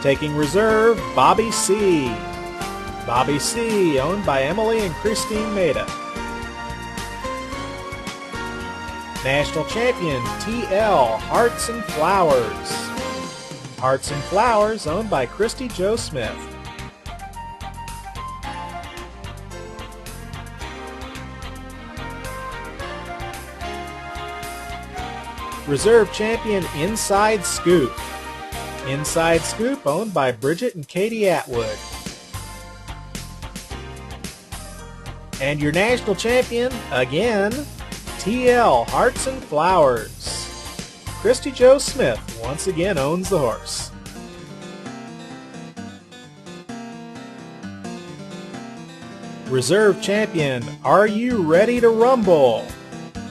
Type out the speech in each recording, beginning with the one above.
Taking reserve, Bobby C. Bobby C, owned by Emily and Christine Maida. National champion, TL, Hearts and Flowers. Hearts and Flowers, owned by Christy Jo Smith. Reserve champion, Inside Scoop. Inside Scoop, owned by Bridget and Katie Atwood. And your national champion, again, TL, Hearts and Flowers. Christy Jo Smith once again owns the horse. Reserve champion, Are You Ready to Rumble?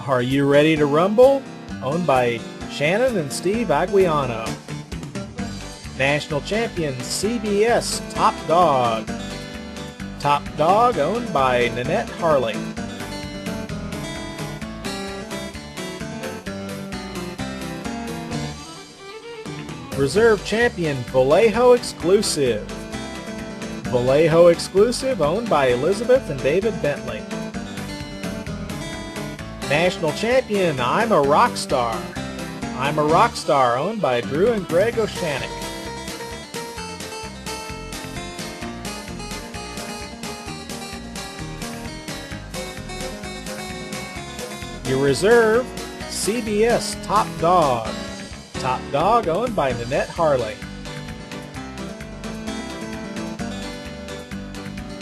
Are You Ready to Rumble? Owned by Shannon and Steve Aguiano. National champion, CBS Top Dog. Top Dog, owned by Nanette Harley. Reserve champion, Vallejo Exclusive. Vallejo Exclusive, owned by Elizabeth and David Bentley. National champion, I'm a Rock Star. I'm a Rock Star, owned by Drew and Greg Oshanik. Your reserve, CBS Top Dog. Top Dog, owned by Nanette Harley.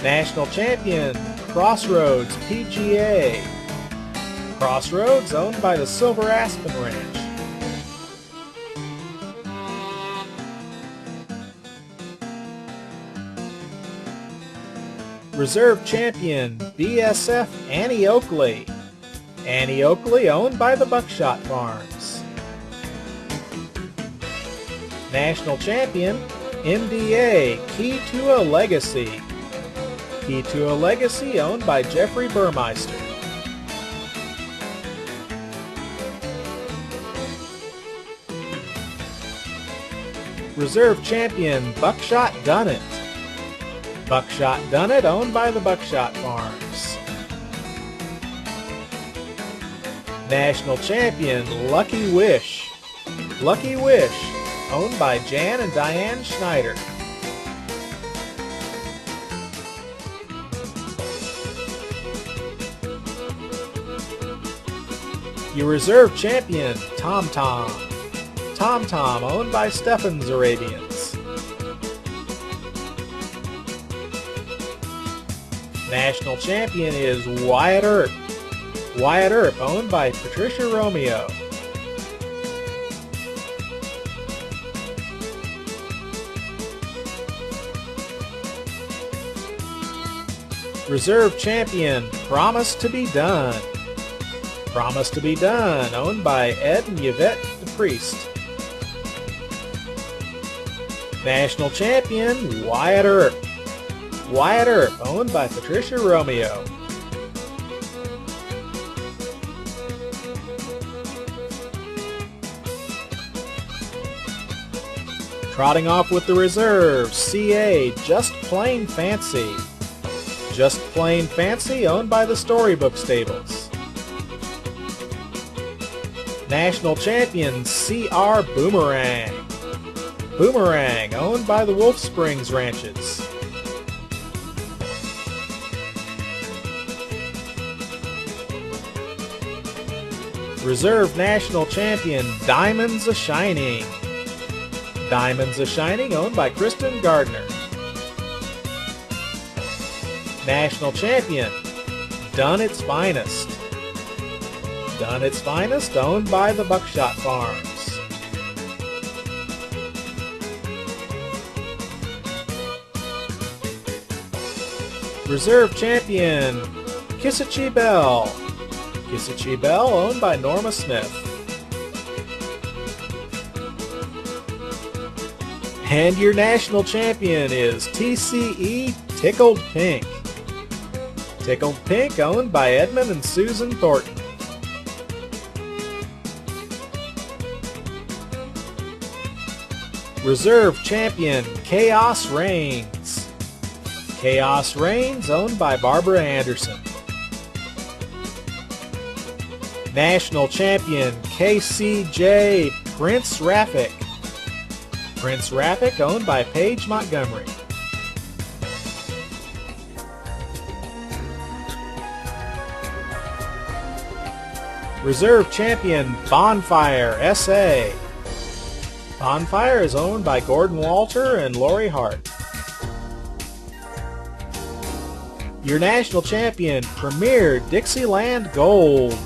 National champion, Crossroads PGA. Crossroads, owned by the Silver Aspen Ranch. Reserve champion, BSF Annie Oakley. Annie Oakley, owned by the Buckshot Farms. National champion, MDA, Key to a Legacy. Key to a Legacy, owned by Jeffrey Burmeister. Reserve champion, Buckshot Dunnett. Buckshot Dunnett, owned by the Buckshot Farms. National champion, Lucky Wish. Lucky Wish, owned by Jan and Diane Schneider. Your reserve champion, Tom Tom. Tom Tom, owned by Stefan's Arabians. National champion is Wyatt Earp. Wyatt Earp, owned by Patricia Romeo. Reserve champion, Promise to be Done. Promise to be Done, owned by Ed and Yvette DePriest. National champion, Wyatt Earp. Wyatt Earp, owned by Patricia Romeo. Trotting off with the reserve, CA, Just Plain Fancy. Just Plain Fancy, owned by the Storybook Stables. National champion, CR Boomerang. Boomerang, owned by the Wolf Springs Ranches. Reserve national champion, Diamonds A-Shining. Diamonds A-Shining, owned by Kristen Gardner. National champion, Done Its Finest. Done Its Finest, owned by the Buckshot Farms. Reserve champion, Kissichee Bell. Kissichee Bell, owned by Norma Smith. And your national champion is TCE Tickled Pink. Tickled Pink, owned by Edmund and Susan Thornton. Reserve Champion Chaos Reigns. Chaos Reigns, owned by Barbara Anderson. National Champion KCJ Prince Raffic. Prince Raffic, owned by Paige Montgomery. Reserve Champion Bonfire SA. Bonfire is owned by Gordon Walter and Lori Hart. Your National Champion Premier Dixielandgold.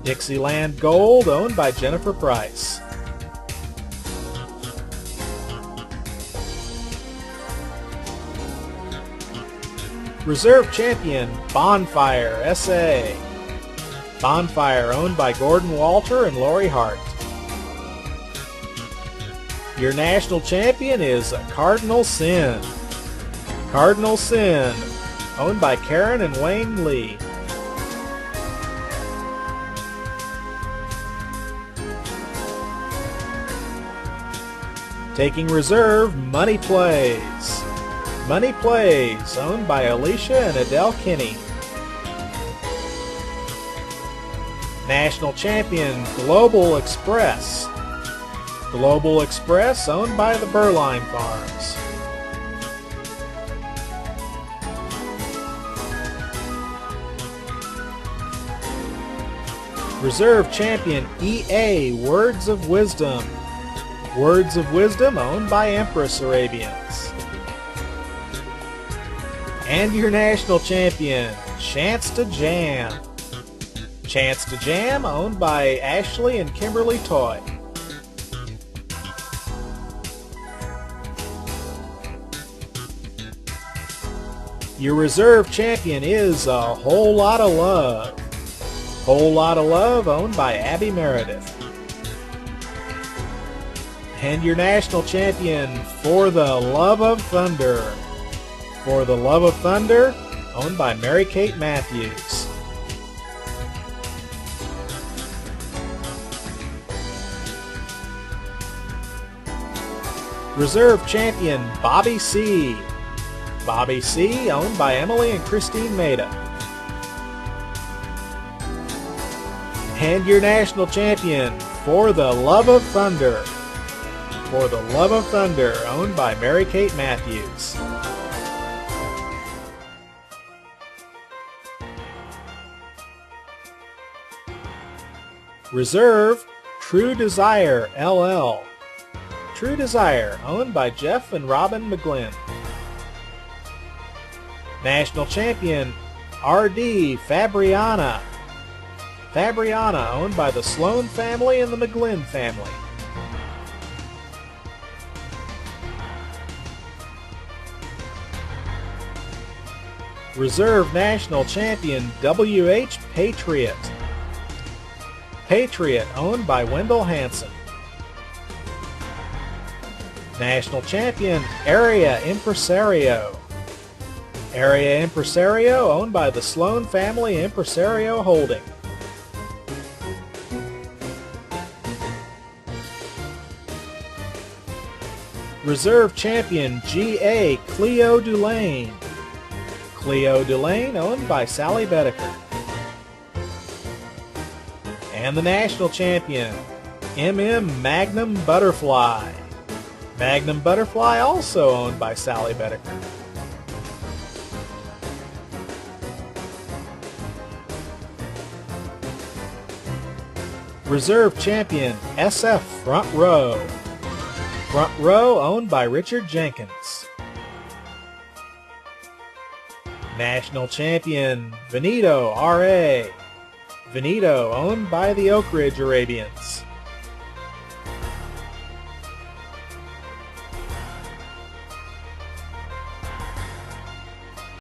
Dixielandgold, owned by Jennifer Price. Reserve Champion Bonfire SA. Bonfire, owned by Gordon Walter and Lori Hart. Your National Champion is Cardinal Sin. Cardinal Sin, owned by Karen and Wayne Lee. Taking reserve, Money Plays. Money Plays, owned by Alicia and Adele Kinney. National Champion Global Express. Global Express, owned by the Burline Farms. Reserve Champion EA Words of Wisdom. Words of Wisdom, owned by Empress Arabians. And your National Champion, Chance to Jam. Chance to Jam, owned by Ashley and Kimberly Toy. Your reserve champion is A Whole Lot of Love. Whole Lot of Love, owned by Abby Meredith. And your national champion For the Love of Thunder. For the Love of Thunder, owned by Mary Kate Matthews. Reserve champion Bobby C. Bobby C, owned by Emily and Christine Maida. And your national champion For the Love of Thunder. For the Love of Thunder, owned by Mary Kate Matthews. Reserve True Desire LL. True Desire, owned by Jeff and Robin McGlynn. National Champion R.D. Fabriana. Fabriana, owned by the Sloan family and the McGlynn family. Reserve National Champion W.H. Patriot. Patriot, owned by Wendell Hanson. National Champion Area Impresario. Area Impresario, owned by the Sloan family Impresario Holding. Reserve Champion G.A. Cleo Dulane. Cleo Dulane, owned by Sally Bedecker. And the National Champion M.M. Magnum Butterfly. Magnum Butterfly, also owned by Sally Bedecker. Reserve Champion SF Front Row. Front Row, owned by Richard Jenkins. National Champion Veneto R.A. Veneto, owned by the Oak Ridge Arabians.